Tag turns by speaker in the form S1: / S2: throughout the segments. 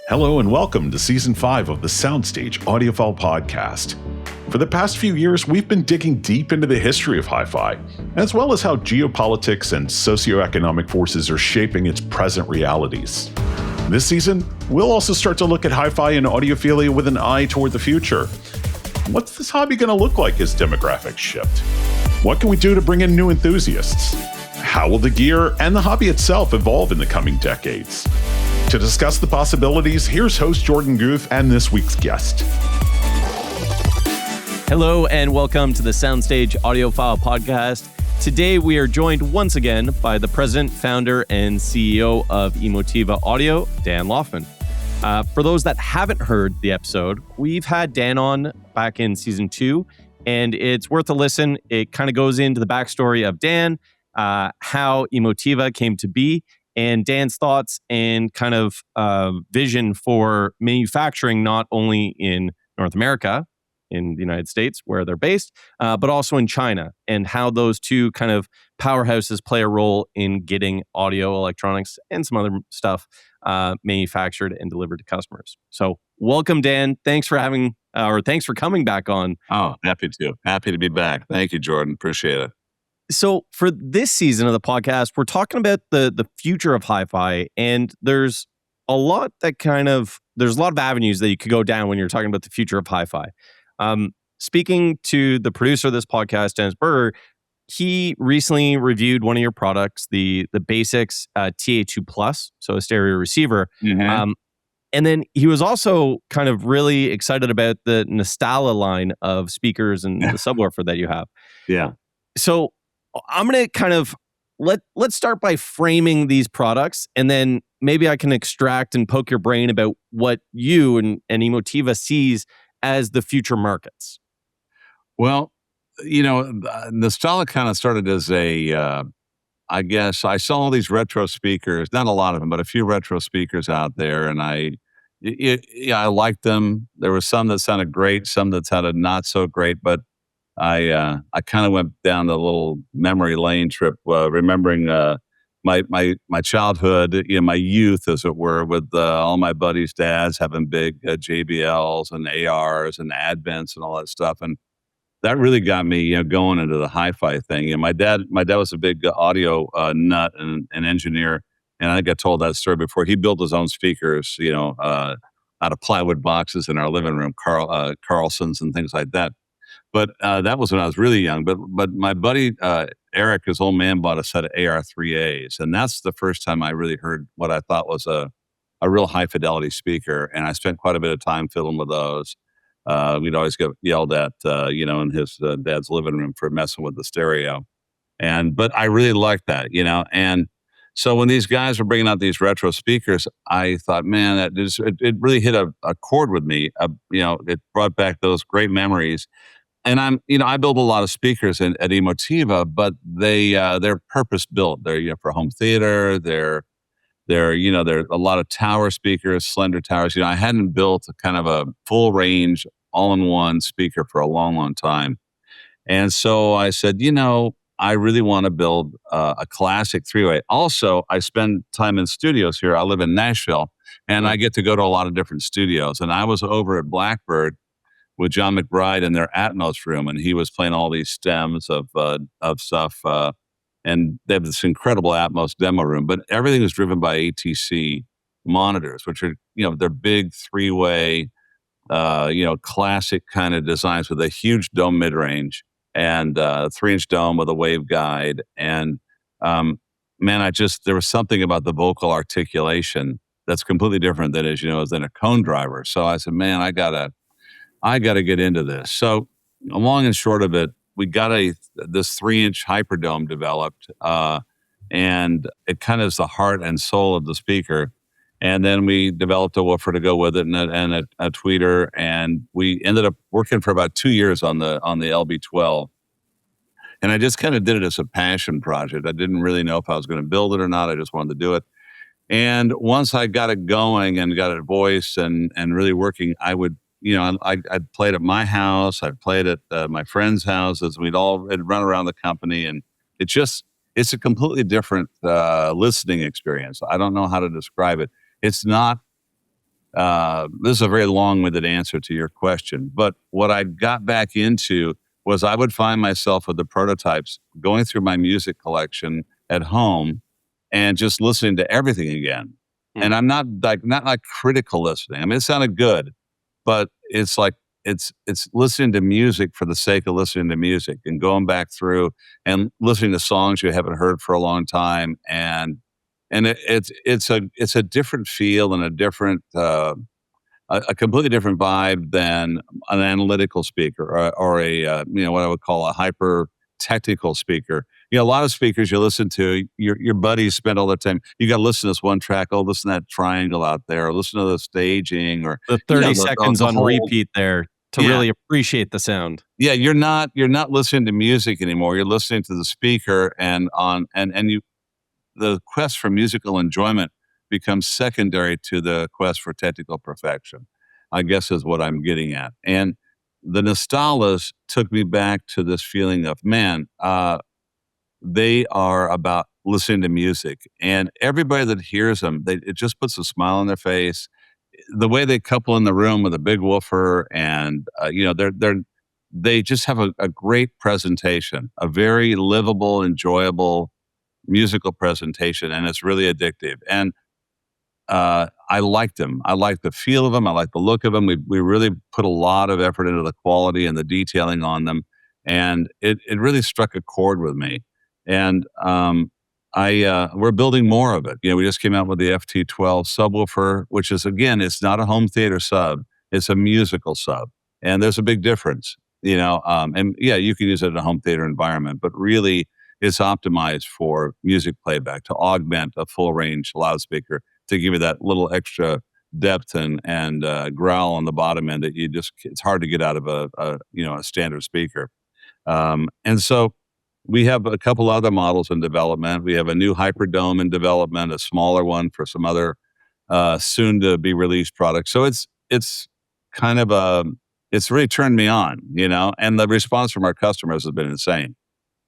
S1: Hello and welcome to Season 5 of the Soundstage Audiophile Podcast. For the past few years, we've been digging deep into the history of hi-fi, as well as how geopolitics and socioeconomic forces are shaping its present realities. This season, we'll also start to look at hi-fi and audiophilia with an eye toward the future. What's this hobby going to look like as demographics shift? What can we do to bring in new enthusiasts? How will the gear and the hobby itself evolve in the coming decades? To discuss the possibilities, here's host Jorden Guth and this week's guest.
S2: Hello and welcome to the Soundstage Audiophile Podcast. Today we are joined once again by the president, founder, and CEO of Emotiva Audio, Dan Laufman. For those that haven't heard the episode, we've had Dan on back in Season 2, and it's worth a listen. It kind of goes into the backstory of Dan, how Emotiva came to be, and Dan's thoughts and kind of vision for manufacturing, not only in North America, in the United States, where they're based, but also in China, and how those two kind of powerhouses play a role in getting audio, electronics, and some other stuff manufactured and delivered to customers. So welcome, Dan. Thanks for coming back on.
S3: Oh, happy to be back. Thank you, Jorden. Appreciate it.
S2: So for this season of the podcast, we're talking about the future of hi-fi, and there's a lot of avenues that you could go down when you're talking about the future of hi-fi. Speaking to the producer of this podcast, Dennis Berger, he recently reviewed one of your products, the Basics TA2 Plus, so a stereo receiver.
S3: Mm-hmm.
S2: And then he was also kind of really excited about the Nostala line of speakers and the subwoofer that you have.
S3: Yeah.
S2: So I'm going to kind of let's start by framing these products, and then maybe I can extract and poke your brain about what you and Emotiva sees as the future markets.
S3: Well, Nostala kind of started as I guess I saw all these retro speakers, not a lot of them, but a few retro speakers out there, and I liked them. There were some that sounded great, some that sounded not so great, but I kind of went down the little memory lane trip, remembering my childhood, my youth, as it were, with all my buddies' dads having big JBLs and ARs and Advents and all that stuff, and that really got me, going into the hi-fi thing. My dad was a big audio nut and engineer, and I think I told that story before. He built his own speakers, out of plywood boxes in our living room, Carlsons and things like that. But that was when I was really young. But my buddy Eric, his old man, bought a set of AR3As, and that's the first time I really heard what I thought was a real high fidelity speaker. And I spent quite a bit of time fiddling with those. We'd always get yelled at, in his dad's living room for messing with the stereo. But I really liked that, And so when these guys were bringing out these retro speakers, I thought, man, it really hit a chord with me. It brought back those great memories. And I build a lot of speakers at Emotiva, but they're purpose built. They're for home theater. They're a lot of tower speakers, slender towers. I hadn't built a kind of a full range, all-in-one speaker for a long, long time. And so I said, I really want to build a classic three-way. Also, I spend time in studios here. I live in Nashville, and I get to go to a lot of different studios. And I was over at Blackbird with John McBride in their Atmos room, and he was playing all these stems of stuff. And they have this incredible Atmos demo room, but everything is driven by ATC monitors, which are, they're big three-way, classic kind of designs with a huge dome mid-range and a 3-inch dome with a waveguide. And there was something about the vocal articulation that's completely different than a cone driver. So I said, man, I gotta get into this. So long and short of it, we got this 3-inch hyperdome developed, and it kind of is the heart and soul of the speaker. And then we developed a woofer to go with it and a tweeter, and we ended up working for about 2 years on the LB12. And I just kind of did it as a passion project. I didn't really know if I was going to build it or not. I just wanted to do it. And once I got it going and got it voiced and really working, I would, I'd played at my house. I'd played at my friends' houses. We'd run around the company, and it's a completely different listening experience. I don't know how to describe it. It's not this is a very long-winded answer to your question, but what I got back into was I would find myself with the prototypes going through my music collection at home and just listening to everything again.
S2: Mm.
S3: And I'm not like critical listening. I mean, it sounded good, but it's like it's listening to music for the sake of listening to music and going back through and listening to songs you haven't heard for a long time. And it's a different feel and a completely different vibe than an analytical speaker or a what I would call a hyper technical speaker. A lot of speakers you listen to, your buddies spend all their time. You got to listen to this one track. Oh, listen to that triangle out there. Or listen to the staging, or
S2: The 30
S3: the,
S2: seconds
S3: the
S2: on
S3: whole
S2: repeat there to
S3: yeah
S2: really appreciate the sound.
S3: yeah. You're not listening to music anymore. You're listening to the speaker, and you the quest for musical enjoyment becomes secondary to the quest for technical perfection, I guess is what I'm getting at. And the Nostalas took me back to this feeling of, man, they are about listening to music. And everybody that hears them, it just puts a smile on their face. The way they couple in the room with a big woofer, and they just have a great presentation, a very livable, enjoyable musical presentation, and it's really addictive. And I liked them. I like the feel of them. I like the look of them. We really put a lot of effort into the quality and the detailing on them, and it really struck a chord with me. And I we're building more of it. We just came out with the FT12 subwoofer, which is, again, it's not a home theater sub. It's a musical sub, and there's a big difference. And yeah, you can use it in a home theater environment, but really it's optimized for music playback to augment a full range loudspeaker to give you that little extra depth and growl on the bottom end that it's hard to get out of a standard speaker. And so we have a couple other models in development. We have a new Hyperdome in development, a smaller one for some other soon to be released products. So it's kind of it's really turned me on, and the response from our customers has been insane.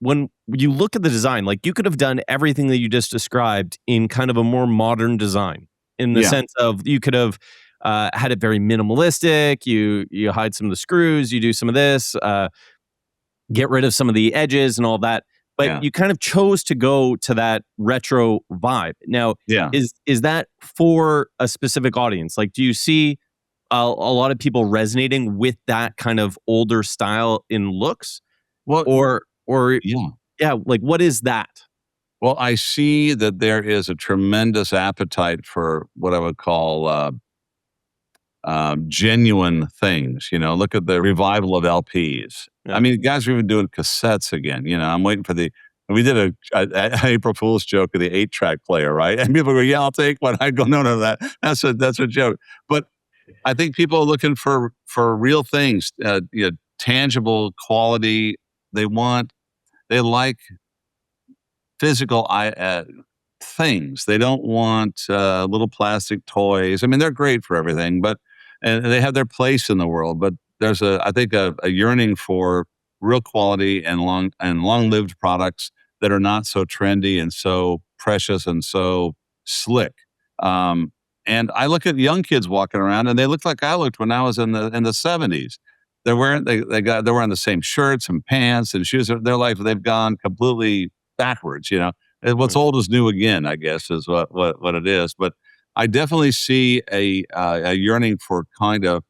S2: When you look at the design, like, you could have done everything that you just described in kind of a more modern design, in the
S3: Yeah.
S2: sense of you could have had it very minimalistic. You hide some of the screws, you do some of this, get rid of some of the edges and all that. But
S3: Yeah.
S2: you kind of chose to go to that retro vibe. Now,
S3: Yeah.
S2: is that for a specific audience? Like, do you see a lot of people resonating with that kind of older style in looks,
S3: Well,
S2: or
S3: yeah.
S2: yeah, like, what is that?
S3: Well, I see that there is a tremendous appetite for what I would call genuine things. Look at the revival of LPs.
S2: Yeah.
S3: I mean, guys are even doing cassettes again. I'm waiting for we did a April Fool's joke of the 8-track player, right? And people go, "Yeah, I'll take one." I go, "No, that's a joke." But I think people are looking for real things, tangible quality. They like physical things. They don't want little plastic toys. I mean, they're great for everything, and they have their place in the world. But there's I think a yearning for real quality and long-lived products that are not so trendy and so precious and so slick. Um, and I look at young kids walking around, and they look like I looked when I was in the 70s. They're wearing the same shirts and pants and shoes. Their life, they've gone completely backwards. And what's
S2: Right.
S3: old is new again, I guess, is what it is. But I definitely see a yearning for kind of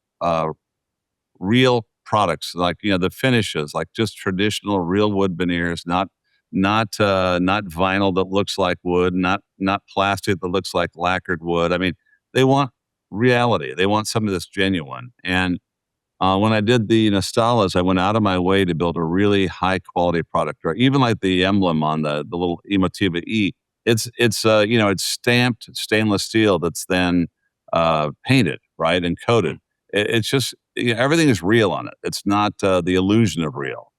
S3: real products, like the finishes, like just traditional real wood veneers, not vinyl that looks like wood, not plastic that looks like lacquered wood. I mean, they want reality. They want something that's genuine. And when I did the Nostalas, I went out of my way to build a really high quality product. Or even like the emblem on the little Emotiva E, it's stamped stainless steel that's then painted, right, and coated. It's just everything is real on it. It's not the illusion of real.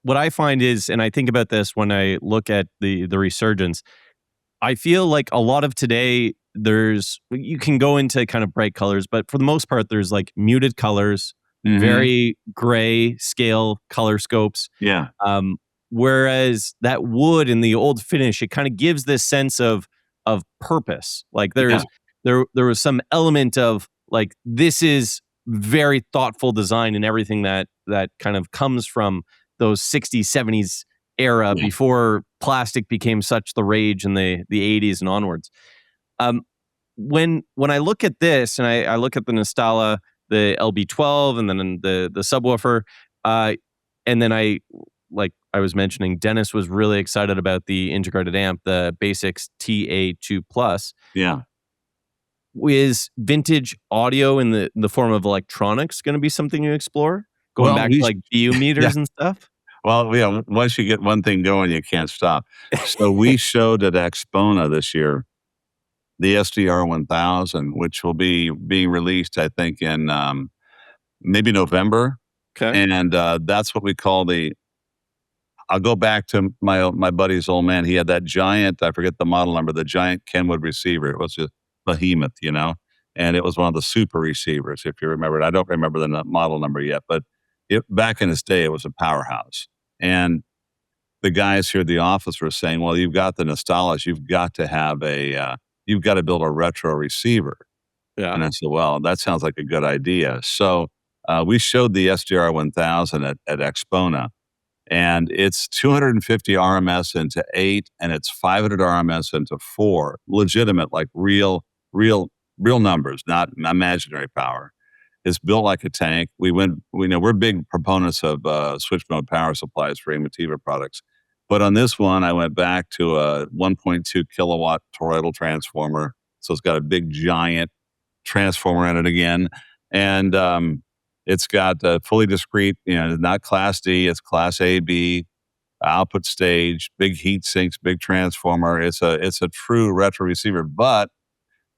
S2: What I find is, and I think about this when I look at the resurgence, I feel like a lot of today, you can go into kind of bright colors, but for the most part, there's like muted colors,
S3: Hmm.
S2: very gray scale color scopes.
S3: Yeah.
S2: Whereas that wood in the old finish, it kind of gives this sense of purpose. Like,
S3: Yeah.
S2: there was some element of like, this is very thoughtful design and everything that kind of comes from those 60s, 70s era
S3: Yeah.
S2: before plastic became such the rage in the 80s and onwards. Um, when I look at this and I look at the Nostala, the LB12, and then the subwoofer, and then like I was mentioning, Dennis was really excited about the integrated amp, the Basics TA2 Plus.
S3: Yeah.
S2: Is vintage audio in the form of electronics going to be something you explore? Going
S3: Well,
S2: back to like BU
S3: yeah.
S2: meters and stuff?
S3: Well, yeah, once you get one thing going, you can't stop. So we showed at Expona this year the SDR 1000, which will be being released, I think, in maybe November.
S2: Okay.
S3: And that's what we call I'll go back to my buddy's old man. He had that giant, I forget the model number, the giant Kenwood receiver. It was just behemoth, and it was one of the super receivers, if you remember it. I don't remember the model number yet, but back in its day, it was a powerhouse. And the guys here at the office were saying, well, you've got the Nostalas, you've got to have you've got to build a retro receiver.
S2: Yeah.
S3: And I said, well, that sounds like a good idea. So we showed the SDR 1000 at Expona, and it's 250 RMS into 8, and it's 500 RMS into 4. Legitimate, like real numbers, not imaginary power. It's built like a tank. We're big proponents of switch mode power supplies for Emotiva products. But on this one, I went back to a 1.2 kilowatt toroidal transformer. So it's got a big giant transformer in it again. And it's got fully discrete, not class D, it's class A, B, output stage, big heat sinks, big transformer. It's a true retro receiver, but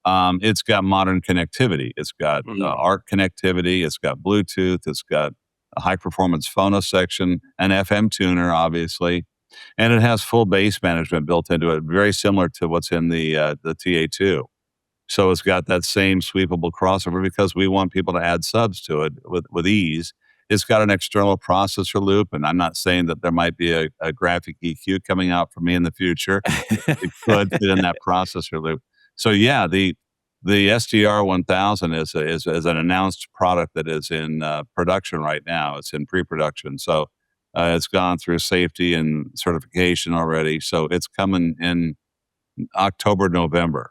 S3: it's got modern connectivity. It's got ARC connectivity. It's got Bluetooth. It's got a high performance phono section, an FM tuner, obviously, and it has full bass management built into it, very similar to what's in the TA2. So it's got that same sweepable crossover because we want people to add subs to it with ease. It's got an external processor loop, and I'm not saying that there might be a graphic EQ coming out for me in the future. It could fit in that processor loop. So yeah, the SDR 1000 is an announced product that is in production right now. It's in pre-production, so it's gone through safety and certification already. So it's coming in October, November.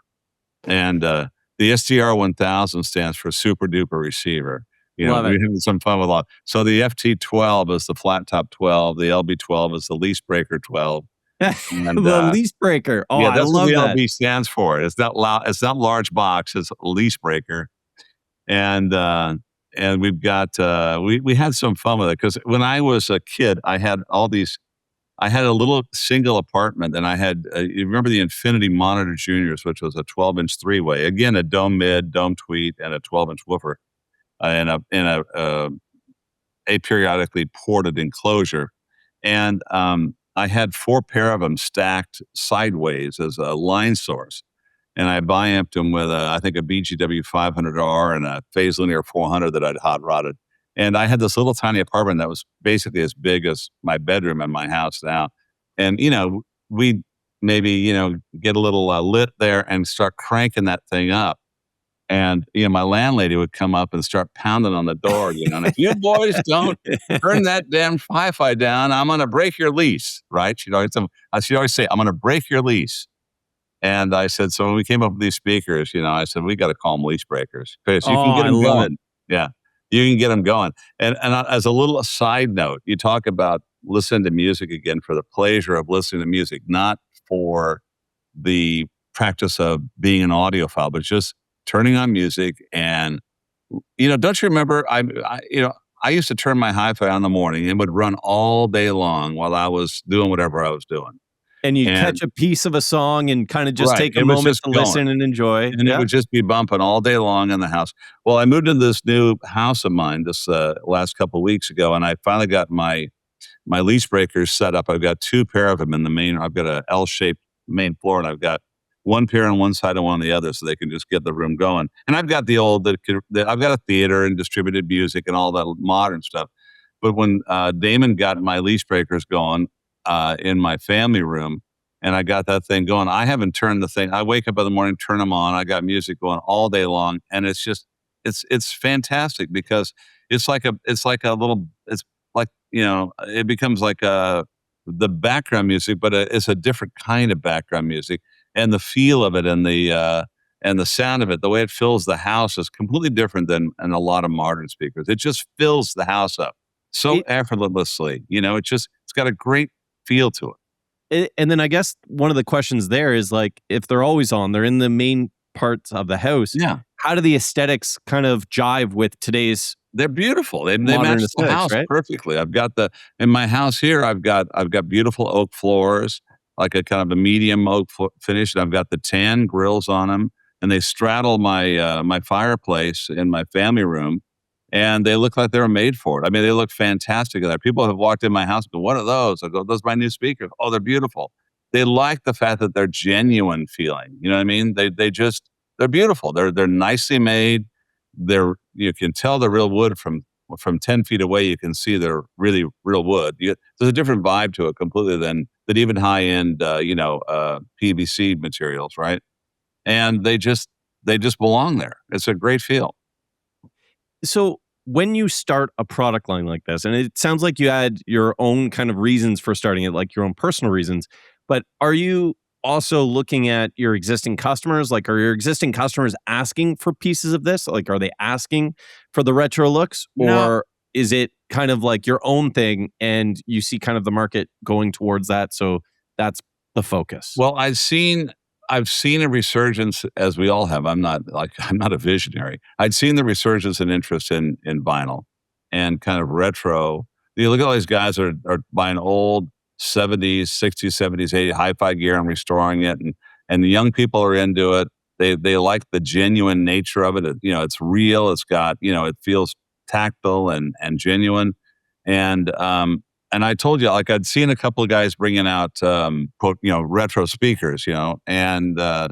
S3: And the SDR 1000 stands for super duper receiver. We're having some fun with a lot. So the FT12 is the flat top 12. The LB12 is the lease breaker 12. And,
S2: the lease breaker. Oh,
S3: yeah,
S2: I
S3: that's
S2: love
S3: what the
S2: that.
S3: LB stands for. It's not loud. It's not large box. It's lease breaker. And we've got we had some fun with it because when I was a kid, I had all these. I had a little single apartment, and I had, you remember the Infinity Monitor Juniors, which was a 12-inch three-way. Again, a dome mid, dome tweet, and a 12-inch woofer in a aperiodically ported enclosure. And I had 4 pair of them stacked sideways as a line source. And I bi-amped them with, I think, a BGW 500R and a phase linear 400 that I'd hot rodded. And I had this little tiny apartment that was basically as big as my bedroom in my house now. And, we'd maybe, get a little lit there and start cranking that thing up. And, my landlady would come up and start pounding on the door, and if you boys don't turn that damn hi-fi down, I'm going to break your lease, right? She'd always say, I'm going to break your lease. And I said, so when we came up with these speakers, I said, we got to call them lease breakers because you can get them going. Yeah. You can get them going. And as a little side note, you talk about listening to music again for the pleasure of listening to music, not for the practice of being an audiophile, but just turning on music. And, don't you remember, I used to turn my hi-fi on in the morning and would run all day long while I was doing whatever I was doing.
S2: And you catch a piece of a song and kind of just take a moment to listen and enjoy.
S3: And it would just be bumping all day long in the house. Well, I moved into this new house of mine this last couple of weeks ago, and I finally got my lease breakers set up. I've got 2 pair of them in the main. I've got a L-shaped main floor, and I've got 1 pair on one side and 1 on the other, so they can just get the room going. And I've got I've got a theater and distributed music and all that modern stuff. But when Damon got my lease breakers going in my family room, and I got that thing going. I haven't turned the thing. I wake up in the morning, turn them on. I got music going all day long, and it's just it's fantastic because it's like a little. It's like, it becomes like the background music, but it's a different kind of background music, and the feel of it and the sound of it, the way it fills the house is completely different than in a lot of modern speakers. It just fills the house up so
S2: It,
S3: effortlessly. It's got a great feel to it.
S2: and then I guess one of the questions there is like, if they're always on, they're in the main parts of the house.
S3: Yeah.
S2: How do the aesthetics kind of jive with today's
S3: They're beautiful. They
S2: modern
S3: match the
S2: aesthetics,
S3: house
S2: right?
S3: perfectly. In my house here, I've got beautiful oak floors, like a kind of a medium oak finish, and I've got the tan grills on them, and they straddle my fireplace in my family room, and they look like they were made for it. I mean, they look fantastic in there. People have walked in my house and go, "What are those?" I go, "Those are my new speakers." "Oh, they're beautiful." They like the fact that they're genuine feeling. You know what I mean? They're beautiful. They're nicely made. You can tell they're real wood from 10 feet away. You can see they're really real wood. There's a different vibe to it completely than even high end PVC materials, right? And they just belong there. It's a great feel.
S2: So when you start a product line like this, and it sounds like you had your own kind of reasons for starting it, like your own personal reasons, but are you also looking at your existing customers? Like, are your existing customers asking for pieces of this? Like, are they asking for the retro looks,
S3: No,
S2: or is it kind of like your own thing and you see kind of the market going towards that? So that's the focus.
S3: well, I've seen a resurgence, as we all have. I'm not a visionary. I'd seen the resurgence in interest in vinyl and kind of retro. You look at all these guys that are buying old 70s, 60s, 70s, 80s hi-fi gear and restoring it, and the young people are into it. They like the genuine nature of it. It's real. It's got, it feels tactile and genuine. And and I told you, like, I'd seen a couple of guys bringing out, quote, retro speakers, and I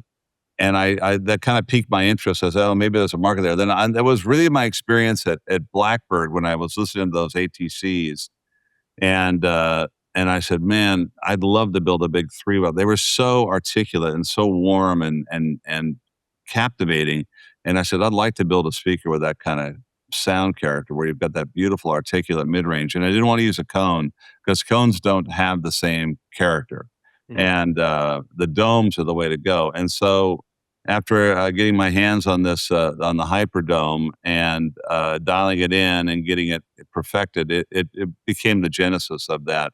S3: that kind of piqued my interest. I said, oh, maybe there's a market there. That was really my experience at Blackbird when I was listening to those ATCs, and I said, man, I'd love to build a big three-wheel. They were so articulate and so warm and captivating. And I said, I'd like to build a speaker with that kind of sound character where you've got that beautiful articulate mid-range. And I didn't want to use a cone because cones don't have the same character.
S2: Mhm.
S3: And the domes are the way to go. And so after getting my hands on this, on the Hyperdome and dialing it in and getting it perfected, it became the genesis of that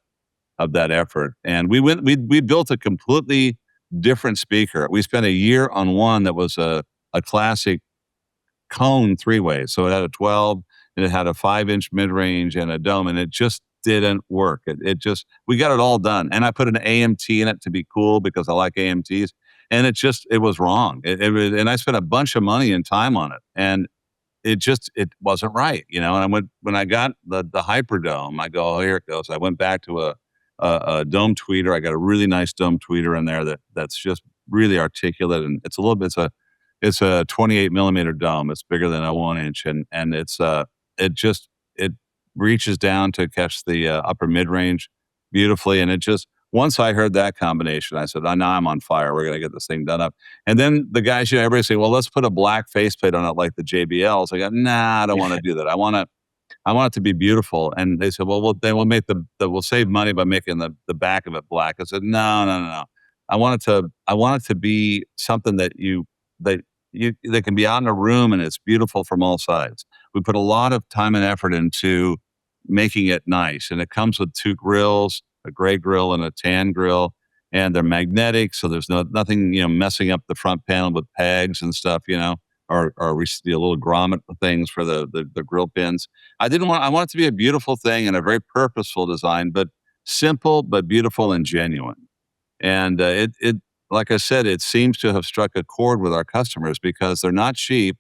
S3: effort. And we built a completely different speaker. We spent a year on one that was a classic cone three-way. So it had a 12 and it had a 5-inch mid-range and a dome, and it just didn't work. We got it all done. And I put an AMT in it to be cool because I like AMTs. And it was wrong. And I spent a bunch of money and time on it. And it wasn't right, And when I got the Hyperdome, I go, oh, here it goes. I went back to a dome tweeter. I got a really nice dome tweeter in there that's just really articulate, and it's a 28 millimeter dome. It's bigger than a 1 inch, and it reaches down to catch the upper mid range beautifully, and it just. Once I heard that combination, I said, "Oh, now I'm on fire. We're going to get this thing done up." And then the guys, everybody say, "Well, let's put a black faceplate on it like the JBLs." I go, "Nah, I don't want to do that. I want it to be beautiful." And they said, "Well, then we'll make we'll save money by making the back of it black." I said, "No, no, no, no. I want it to be something that that can be out in a room and it's beautiful from all sides." We put a lot of time and effort into making it nice, and it comes with two grills, a gray grill and a tan grill, and they're magnetic, so there's nothing messing up the front panel with pegs and stuff, or little grommet things for the grill pins. I want it to be a beautiful thing and a very purposeful design, but simple but beautiful and genuine. And it like I said, it seems to have struck a chord with our customers because they're not cheap.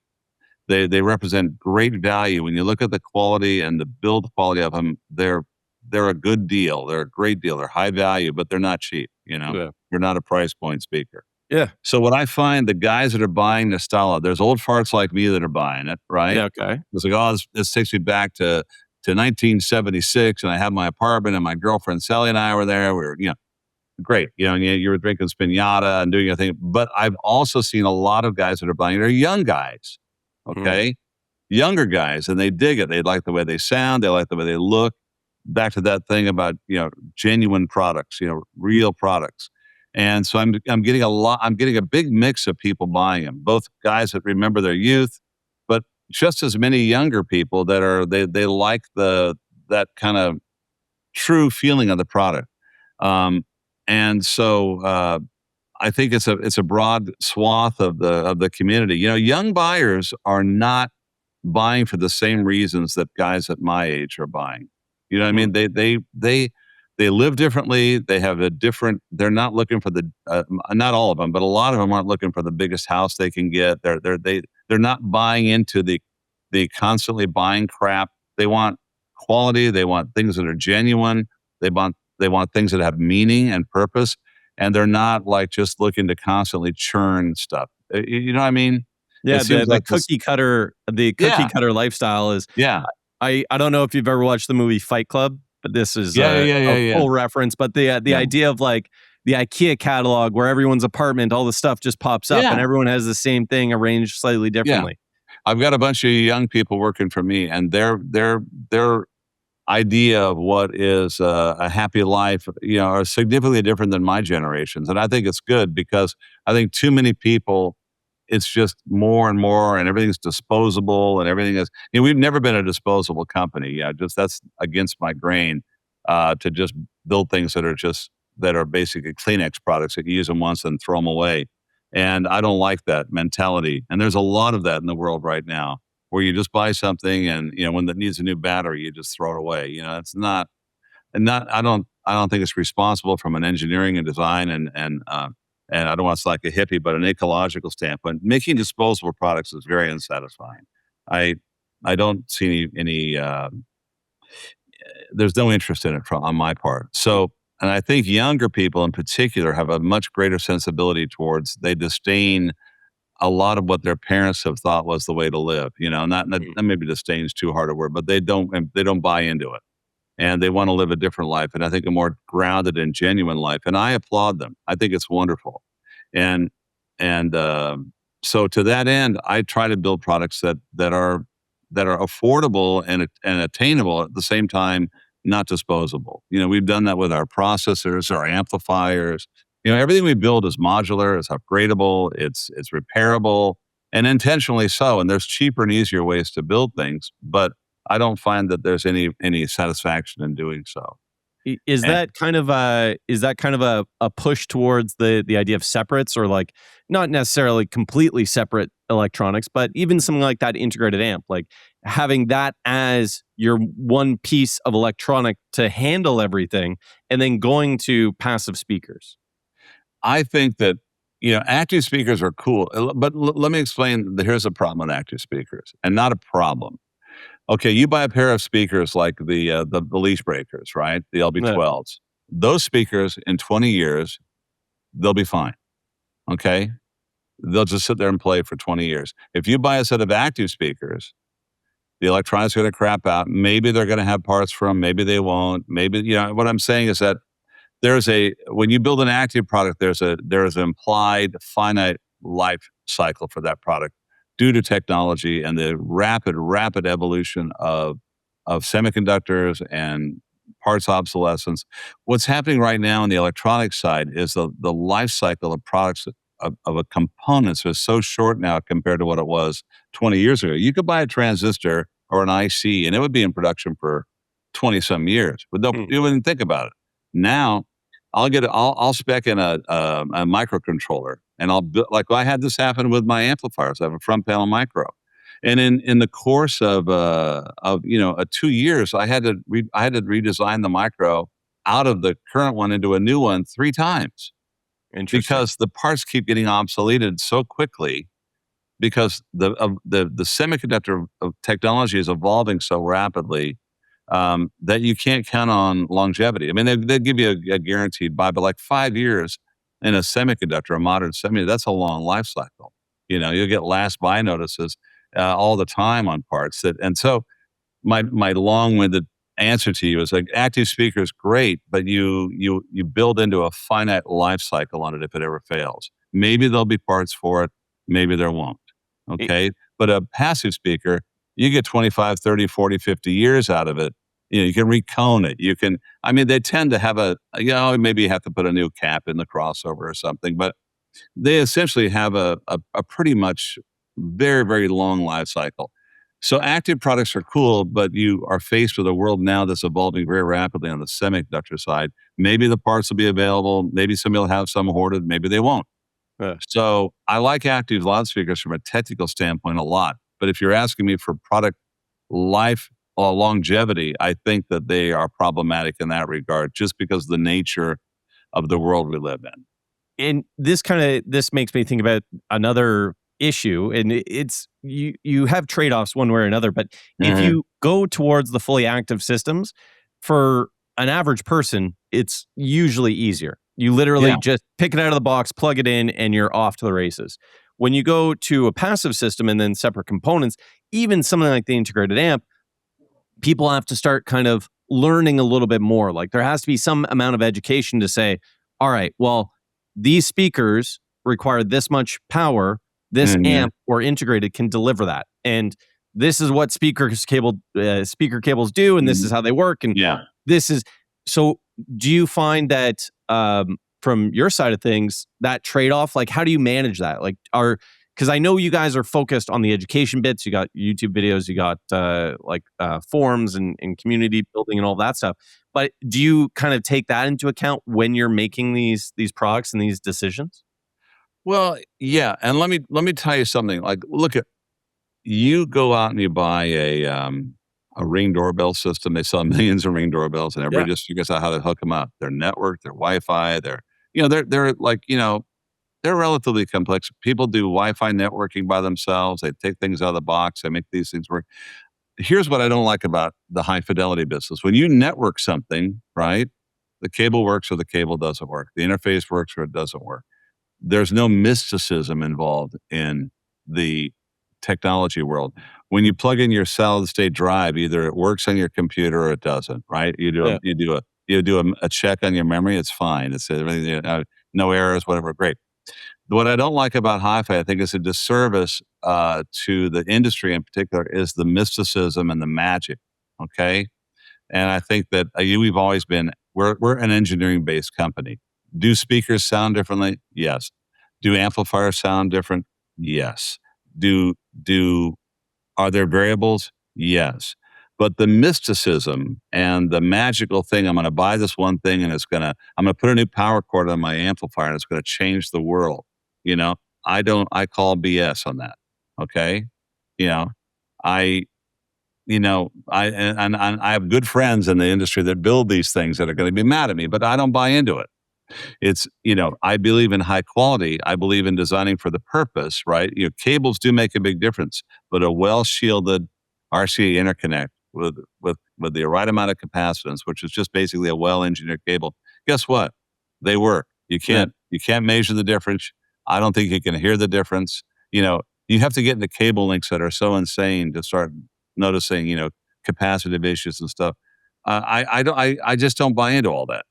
S3: They represent great value. When you look at the quality and the build quality of them, they're a good deal. They're a great deal. They're high value, but they're not cheap.
S2: Yeah.
S3: They're not a price point speaker.
S2: Yeah.
S3: So what I find, the guys that are buying Nostala, there's old farts like me that are buying it, right?
S2: Yeah. Okay.
S3: It's like, oh, this takes me back to 1976, and I have my apartment, and my girlfriend Sally and I were there. great. You were drinking Spinata and doing your thing. But I've also seen a lot of guys that are buying it are young guys, okay? Younger guys, and they dig it. They like the way they sound. They like the way they look. Back to that thing about, genuine products, real products. And so I'm getting I'm getting a big mix of people buying them, both guys that remember their youth, but just as many younger people that they like that kind of true feeling of the product. Um, and so I think it's a broad swath of the community. Young buyers are not buying for the same reasons that guys at my age are buying. You know what I mean? They live differently. They have a different. They're not looking for the. Not all of them, but a lot of them aren't looking for the biggest house they can get. They're not buying into the constantly buying crap. They want quality. They want things that are genuine. They want things that have meaning and purpose, and they're not like just looking to constantly churn stuff. You know what I mean?
S2: Yeah,
S3: It seems
S2: the
S3: like this.
S2: cookie cutter,
S3: Yeah,
S2: lifestyle is.
S3: yeah,
S2: I don't know if you've ever watched the movie Fight Club, but this is
S3: yeah, yeah, yeah,
S2: a
S3: yeah,
S2: full reference. But the
S3: yeah,
S2: idea of like the IKEA catalog, where everyone's apartment, all the stuff just pops up, and
S3: yeah,
S2: everyone has the same thing arranged slightly
S3: yeah.
S2: differently.
S3: I've got a bunch of young people working for me, and their idea of what is a happy life, are significantly different than my generations. And I think it's good because I think too many people, it's just more and more, and everything's disposable, and everything is. We've never been a disposable company. Yeah, just that's against my grain to just build things that are basically Kleenex products that you use them once and throw them away. And I don't like that mentality. And there's a lot of that in the world right now, where you just buy something and when it needs a new battery, you just throw it away. It's not and not I don't think it's responsible from an engineering and design and I don't want to sound like a hippie, but an ecological standpoint. Making disposable products is very unsatisfying. I I don't see any there's no interest in it on my part. So, and I think younger people in particular have a much greater sensibility towards, they disdain a lot of what their parents have thought was the way to live. Not maybe disdain's too hard a word, but they don't buy into it, and they want to live a different life. And I think a more grounded and genuine life. And I applaud them. I think it's wonderful. And so to that end, I try to build products that are affordable and attainable at the same time, not disposable. We've done that with our processors, our amplifiers. Everything we build is modular, it's upgradable, it's repairable, and intentionally so. And there's cheaper and easier ways to build things, but I don't find that there's any satisfaction in doing so.
S2: Is
S3: And
S2: that kind of a push towards the idea of separates, or like not necessarily completely separate electronics, but even something like that integrated amp, like having that as your one piece of electronic to handle everything, and then going to passive speakers?
S3: I think that active speakers are cool, but let me explain. Here's a problem with active speakers, and not a problem. Okay, you buy a pair of speakers like the leash breakers, right? The
S2: Yeah,
S3: LB12s. Those speakers in 20 years, they'll be fine. Okay, they'll just sit there and play for 20 years. If you buy a set of active speakers, the electronics are going to crap out. Maybe they're going to have parts for them. Maybe they won't. Maybe what I'm saying is that when you build an active product, there's an implied finite life cycle for that product due to technology and the rapid evolution of semiconductors and parts obsolescence. What's happening right now on the electronic side is the life cycle of products of a components is so short now compared to what it was 20 years ago. You could buy a transistor or an IC and it would be in production for 20 some years, but you wouldn't think about it. Now I'll spec in a microcontroller, and like I had this happen with my amplifiers. I have a front panel micro, and in the course of 2 years, I had to redesign the micro out of the current one into a new one 3 times
S2: interesting.
S3: because the parts keep getting obsoleted so quickly because the semiconductor of technology is evolving so rapidly that you can't count on longevity. I mean, they give you a guaranteed buy, but like 5 years in a semiconductor, a modern semi, that's a long life cycle. You'll get last buy notices all the time on parts and so my long-winded answer to you is like active speaker is great, but you build into a finite life cycle on it if it ever fails. Maybe there'll be parts for it, maybe there won't.
S2: It-
S3: Okay. But a passive speaker, you get 25, 30, 40, 50 years out of it. You can recone it. You can, I mean, they tend to have maybe you have to put a new cap in the crossover or something, but they essentially have a pretty much very, very long life cycle. So active products are cool, but you are faced with a world now that's evolving very rapidly on the semiconductor side. Maybe the parts will be available. Maybe somebody will have some hoarded. Maybe they won't.
S2: uh,
S3: So I like active loudspeakers from a technical standpoint a lot. But if you're asking me for product life or longevity, I think that they are problematic in that regard, just because of the nature of the world we live in.
S2: and this makes me think about another issue, and it's you have trade-offs one way or another, but if
S3: Mhm.
S2: you go towards the fully active systems, for an average person it's usually easier. You literally
S3: Yeah.
S2: just pick it out of the box, plug it in, and you're off to the races. When you go to a passive system and then separate components, even something like the integrated amp, people have to start kind of learning a little bit more. Like there has to be some amount of education to say, all right, well, these speakers require this much power. This
S3: Mhm.
S2: amp or integrated can deliver that. And this is what speaker cables do, and this is how they work. And
S3: Yeah.
S2: this is so. Do you find that from your side of things, that trade off, like how do you manage that? Like, because I know you guys are focused on the education bits. You got YouTube videos, you got forums and community building and all that stuff. But do you kind of take that into account when you're making these products and these decisions?
S3: Well, yeah, and let me tell you something. Like, look at you go out and you buy a Ring doorbell system. They sell millions of Ring doorbells, and
S2: Yeah,
S3: everybody just figures out how to hook them up. They're networked, they're Wi-Fi, they're like they're relatively complex. People do Wi-Fi networking by themselves. They take things out of the box. They make these things work. Here's what I don't like about the high fidelity business. When you network something, right? The cable works or the cable doesn't work. The interface works or it doesn't work. There's no mysticism involved in the technology world. When you plug in your solid state drive, either it works on your computer or it doesn't, right?
S2: yeah,
S3: You do a check on your memory, it's fine. It's everything, no errors, whatever, great. What I don't like about hi-fi, I think, is a disservice to the industry in particular, is the mysticism and the magic. Okay, and I think that we've always been we're an engineering based company. Do speakers sound differently? Yes. Do amplifiers sound different? Yes. Do do are there variables? Yes. But the mysticism and the magical thing, I'm going to buy this one thing and I'm going to put a new power cord on my amplifier and it's going to change the world. You know, I call BS on that. Okay. You know, I, and I have good friends in the industry that build these things that are going to be mad at me, but I don't buy into it. I believe in high quality. I believe in designing for the purpose, right? Cables do make a big difference, but a well-shielded RCA interconnect with the right amount of capacitance, which is just basically a well-engineered cable, guess what? They work.
S2: yeah,
S3: You can't measure the difference. I don't think you can hear the difference. You have to get into cable links that are so insane to start noticing, capacitive issues and stuff. I just don't buy into all that.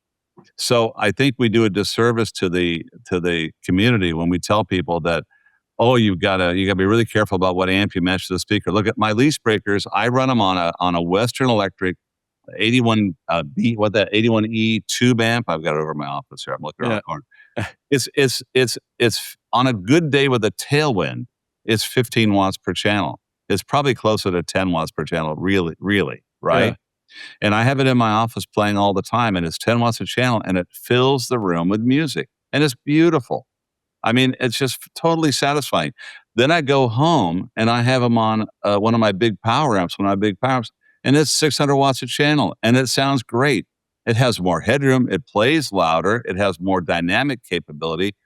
S3: So I think we do a disservice to the community when we tell people that, oh, you gotta be really careful about what amp you match to the speaker. Look at my lease breakers. I run them on a Western Electric 81E tube amp. I've got it over my office here. I'm looking around
S2: yeah,
S3: the corner. It's on a good day with a tailwind, it's 15 watts per channel. It's probably closer to 10 watts per channel, really, really,
S2: yeah,
S3: right? And I have it in my office playing all the time, and it's 10 watts a channel, and it fills the room with music, and it's beautiful. I mean, it's just totally satisfying. Then I go home, and I have them on one of my big power amps, and it's 600 watts a channel, and it sounds great. It has more headroom. It plays louder. It has more dynamic capability.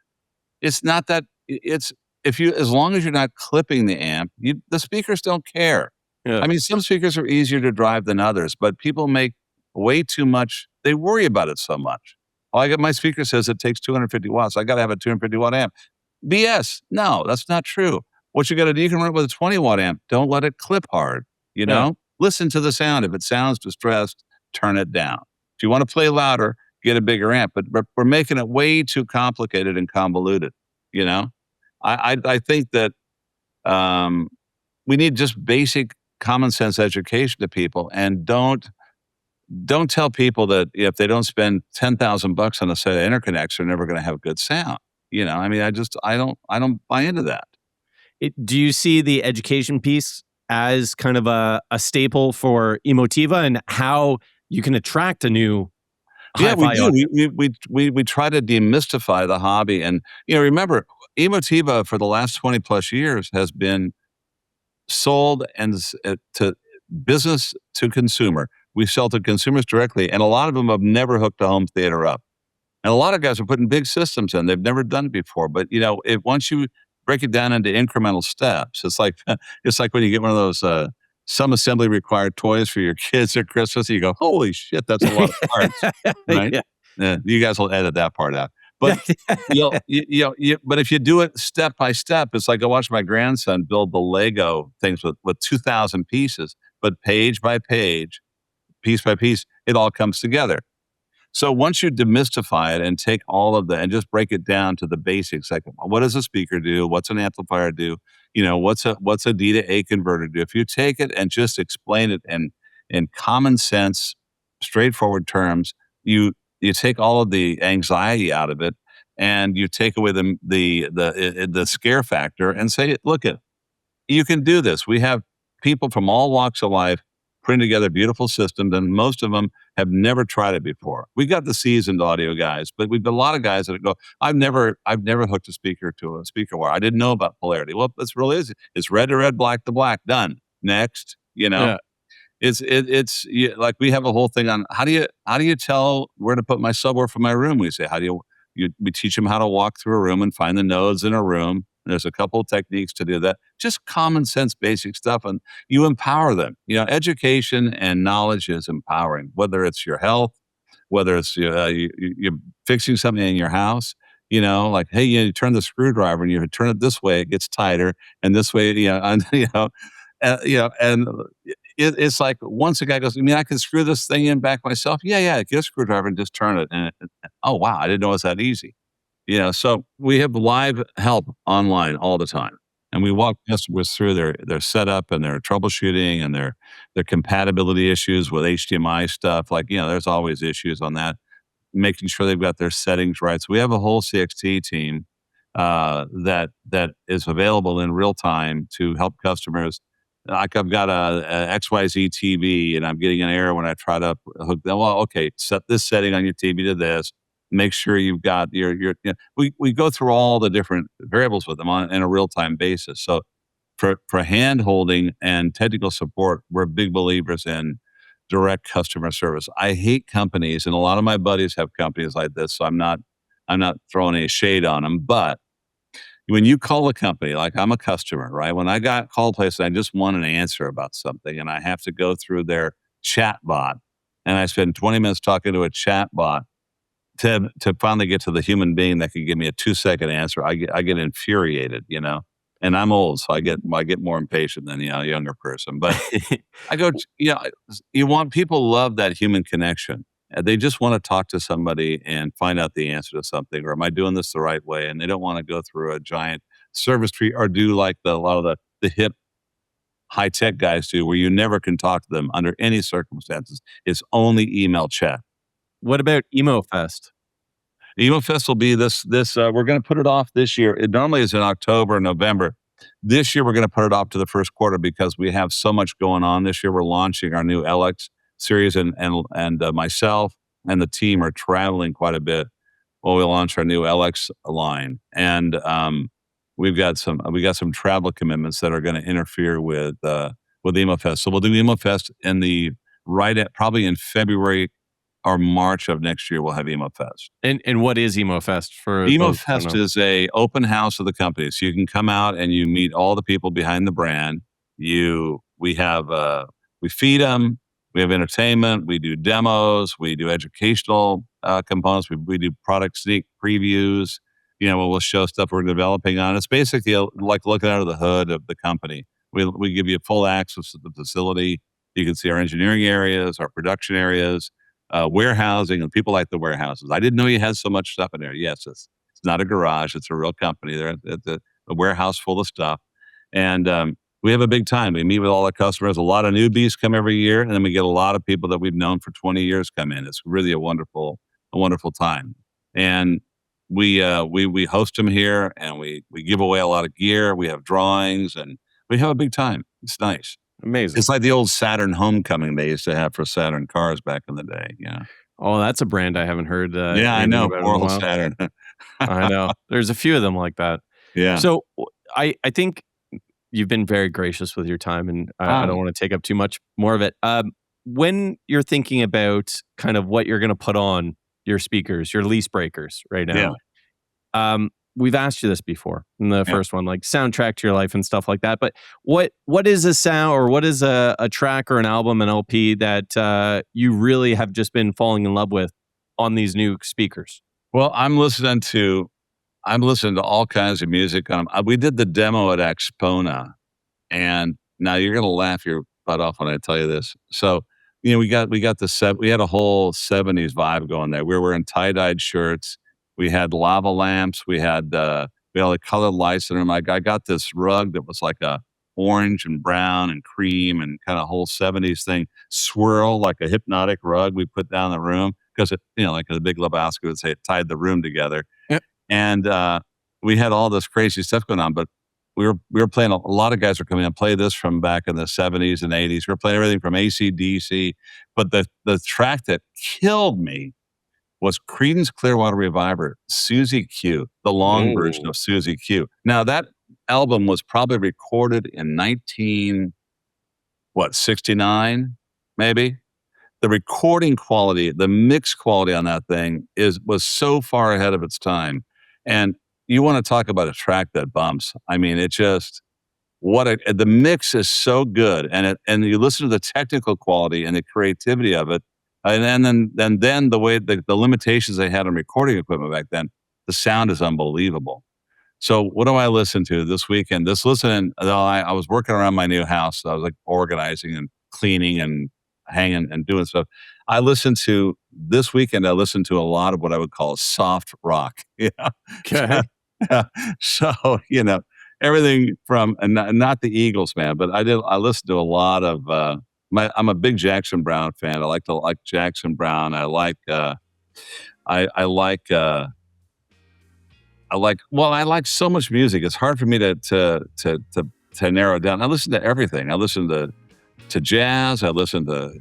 S3: It's not that it's if you as long as you're not clipping the amp, the speakers don't care.
S2: yeah,
S3: I mean, some speakers are easier to drive than others, but people make way too much. They worry about it so much. Oh, I got my speaker says it takes 250 watts. I got to have a 250-watt amp. BS. No, that's not true. What you got to do, you can run it with a 20-watt amp. Don't let it clip hard.
S2: yeah.
S3: Listen to the sound. If it sounds distressed, turn it down. If you want to play louder, get a bigger amp. But we're making it way too complicated and convoluted. You know, I think that we need just basic common sense education to people, and don't tell people that if they don't spend $10,000 on a set of interconnects, they're never going to have good sound. I mean, I don't buy into that.
S2: Do you see the education piece as kind of a staple for Emotiva and how you can attract a new
S3: Yeah, we
S2: hi-fi
S3: do.
S2: audience?
S3: We try to demystify the hobby, and remember, Emotiva for the last 20 plus years has been sold to business to consumer. We sell to consumers directly, and a lot of them have never hooked a home theater up. And a lot of guys are putting big systems in. They've never done it before. But once you break it down into incremental steps, it's like when you get one of those some assembly required toys for your kids at Christmas. You go, holy shit, that's a lot of parts, right?
S2: Yeah.
S3: Yeah, you guys will edit that part out. But but if you do it step by step, it's like I watched my grandson build the Lego things with 2,000 pieces, but page by page, piece by piece, it all comes together. So once you demystify it and take all of and just break it down to the basics, like what does a speaker do? What's an amplifier do? What's a D to A converter do? If you take it and just explain it in common sense, straightforward terms, you take all of the anxiety out of it, and you take away the scare factor and say, look, you can do this. We have people from all walks of life putting together beautiful systems, and most of them have never tried it before. We got the seasoned audio guys, but we've got a lot of guys that go, I've never hooked a speaker to a speaker wire. I didn't know about polarity. Well, that's really easy. It's red to red, black to black. Done. Next.
S2: Yeah.
S3: Like we have a whole thing on how do you tell where to put my subwoofer in my room? We say, we teach them how to walk through a room and find the nodes in a room. There's a couple of techniques to do that. Just common sense, basic stuff, and you empower them. Education and knowledge is empowering. Whether it's your health, whether it's you're fixing something in your house. Like, hey, you turn the screwdriver and you turn it this way, it gets tighter, and this way, and it's like once a guy goes, I can screw this thing in back myself. Yeah, get a screwdriver and just turn it. And oh wow, I didn't know it was that easy. So we have live help online all the time, and we walk customers through their setup and their troubleshooting and their compatibility issues with HDMI stuff. Like, there's always issues on that, making sure they've got their settings right. So we have a whole CXT team that is available in real time to help customers. Like I've got a XYZ TV, and I'm getting an error when I try to hook them. Well, okay, set this setting on your TV to this. Make sure you've got we go through all the different variables with them in a real-time basis. So for hand holding and technical support, we're big believers in direct customer service. I hate companies, and a lot of my buddies have companies like this, so I'm not throwing any shade on them. But when you call a company, like I'm a customer, right? When I got called place and I just want an answer about something, and I have to go through their chat bot, and I spend 20 minutes talking to a chat bot to finally get to the human being that can give me a 2-second answer, I get infuriated, and I'm old, so I get more impatient than a younger person. But I go, you want people love that human connection. They just want to talk to somebody and find out the answer to something, or am I doing this the right way? And they don't want to go through a giant service tree or do like a lot of the hip high tech guys do, where you never can talk to them under any circumstances. It's only email chat.
S2: What about Emofest?
S3: Emofest will be this. We're going to put it off this year. It normally is in October, November. This year, we're going to put it off to the first quarter because we have so much going on. This year, we're launching our new LX series, and myself and the team are traveling quite a bit while we launch our new LX line. And we got some travel commitments that are going to interfere with Emofest. So we'll do Emofest probably in February or March of next year. We'll have Emofest.
S2: And what is Emofest for?
S3: Emofest is a open house of the company, so you can come out and you meet all the people behind the brand. We feed them. We have entertainment. We do demos. We do educational components. We do product sneak previews. We'll show stuff we're developing on. It's basically like looking under the hood of the company. We give you full access to the facility. You can see our engineering areas, our production areas, warehousing, and people like the warehouses. I didn't know you had so much stuff in there. Yes, it's not a garage. It's a real company. It's a warehouse full of stuff. And we have a big time. We meet with all our customers. A lot of newbies come every year, and then we get a lot of people that we've known for 20 years come in. It's really a wonderful time. And we host them here, and we give away a lot of gear. We have drawings, and we have a big time. It's nice.
S2: Amazing.
S3: It's like the old Saturn homecoming they used to have for Saturn cars back in the day. Yeah.
S2: Oh, that's a brand I haven't heard.
S3: Yeah, I know.
S2: About
S3: Poor
S2: in a
S3: old
S2: while.
S3: Saturn.
S2: I know. There's a few of them like that.
S3: Yeah.
S2: So I think you've been very gracious with your time, and I don't want to take up too much more of it. When you're thinking about kind of what you're going to put on your speakers, your lease breakers right now, we've asked you this before in the first one, like soundtrack to your life and stuff like that. But what is a sound, or what is a track or an album, an LP that you really have just been falling in love with on these new speakers?
S3: Well, I'm listening to all kinds of music. We did the demo at Expona, and now you're gonna laugh your butt off when I tell you this. So, we had a whole 70s vibe going there. We were wearing tie-dyed shirts. We had lava lamps. We had like colored lights in them. I got this rug that was like a orange and brown and cream and kind of whole 70s thing, swirl like a hypnotic rug we put down the room because it, like the Big Lebowski would say, it tied the room together.
S2: Yep.
S3: And we had all this crazy stuff going on, but we were playing, a lot of guys were coming and play this from back in the 70s and 80s. We were playing everything from AC/DC, but the track that killed me was Creedence Clearwater Reviver, Susie Q, the long version of Susie Q. Now that album was probably recorded in 69, maybe. The recording quality, the mix quality on that thing was so far ahead of its time. And you want to talk about a track that bumps. I mean, it just, the mix is so good. And you listen to the technical quality and the creativity of it. And then the way the limitations they had on recording equipment back then, the sound is unbelievable. So what do I listen to this weekend? I was working around my new house. So I was like organizing and cleaning and hanging and doing stuff. This weekend, I listened to a lot of what I would call soft rock. Yeah.
S2: Okay.
S3: So, everything from, and not the Eagles, man, but I listened to a lot of, I'm a big Jackson Browne fan. I like Jackson Browne. I like so much music. It's hard for me to narrow it down. I listen to everything. I listen to jazz. I listen to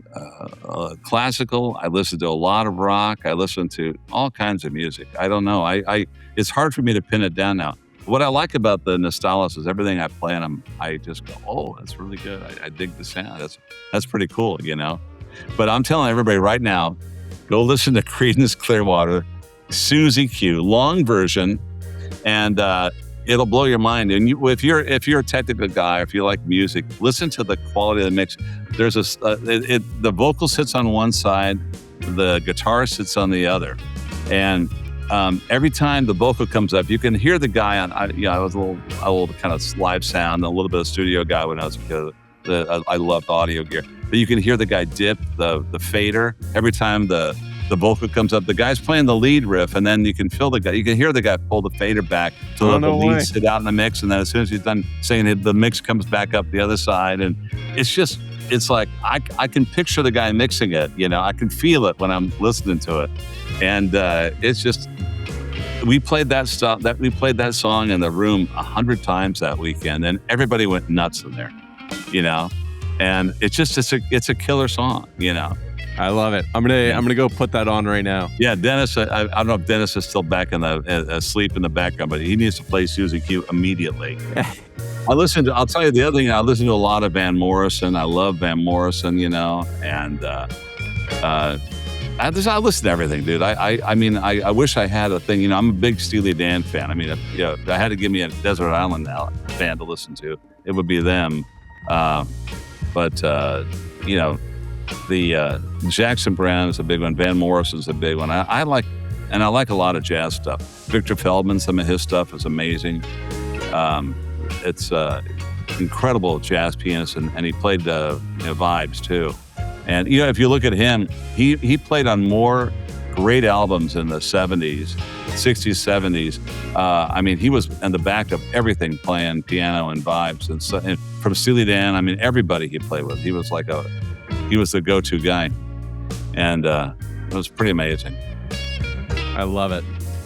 S3: classical. I listen to a lot of rock. I listen to all kinds of music. I don't know. It's hard for me to pin it down now. What I like about the Nostala is everything I play on them, I just go, oh, that's really good. I dig the sound. That's pretty cool, But I'm telling everybody right now, go listen to Creedence Clearwater, Susie Q, long version, and it'll blow your mind. And if you're a technical guy, if you like music, listen to the quality of the mix. There's the vocal sits on one side, the guitar sits on the other, and every time the vocal comes up, you can hear the guy on. I was a little kind of live sound, a little bit of studio guy when I was a kid. I loved audio gear, but you can hear the guy dip the fader every time the vocal comes up. The guy's playing the lead riff, and then you can feel the guy. You can hear the guy pull the fader back to let the lead sit out in the mix, and then as soon as he's done saying it, the mix comes back up the other side, and it's like I can picture the guy mixing it. I can feel it when I'm listening to it, and it's just. We played that song in the room 100 times that weekend, and everybody went nuts in there, and it's a killer song,
S2: I love it. I'm gonna go put that on right now.
S3: Yeah, Dennis. I don't know if Dennis is still back asleep in the background, but he needs to play Susie Q immediately. I'll tell you the other thing. I listen to a lot of Van Morrison. I love Van Morrison, and I listen to everything, dude. I wish I had a thing. I'm a big Steely Dan fan. If I had to give me a desert island band to listen to, it would be them. The Jackson Browne is a big one. Van Morrison's a big one. I like a lot of jazz stuff. Victor Feldman, some of his stuff is amazing. incredible jazz pianist, and he played vibes too. And if you look at him, he played on more great albums in the 70s, 60s, 70s. I mean, he was in the back of everything playing piano and vibes. And from Steely Dan, I mean, everybody he played with, he was the go-to guy. And it was pretty amazing.
S2: I love it.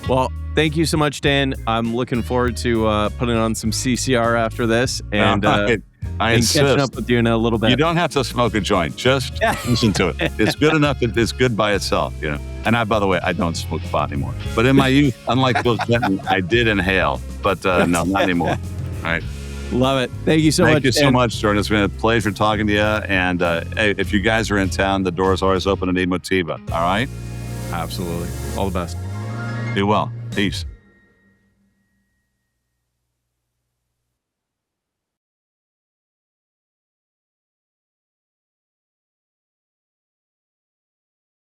S2: Well, thank you so much, Dan. I'm looking forward to putting on some CCR after this and catching up with you in a little bit.
S3: You don't have to smoke a joint. Just listen to it. It's good enough. It's good by itself, And by the way, I don't smoke pot anymore. But in my youth, unlike Bill Clinton, I did inhale. But no, not anymore. All right.
S2: Love it. Thank you so much.
S3: Thank you so much, Jorden. It's been a pleasure talking to you. And hey, if you guys are in town, the door's always open at Emotiva. All right?
S2: Absolutely. All the best.
S3: Be well. Peace.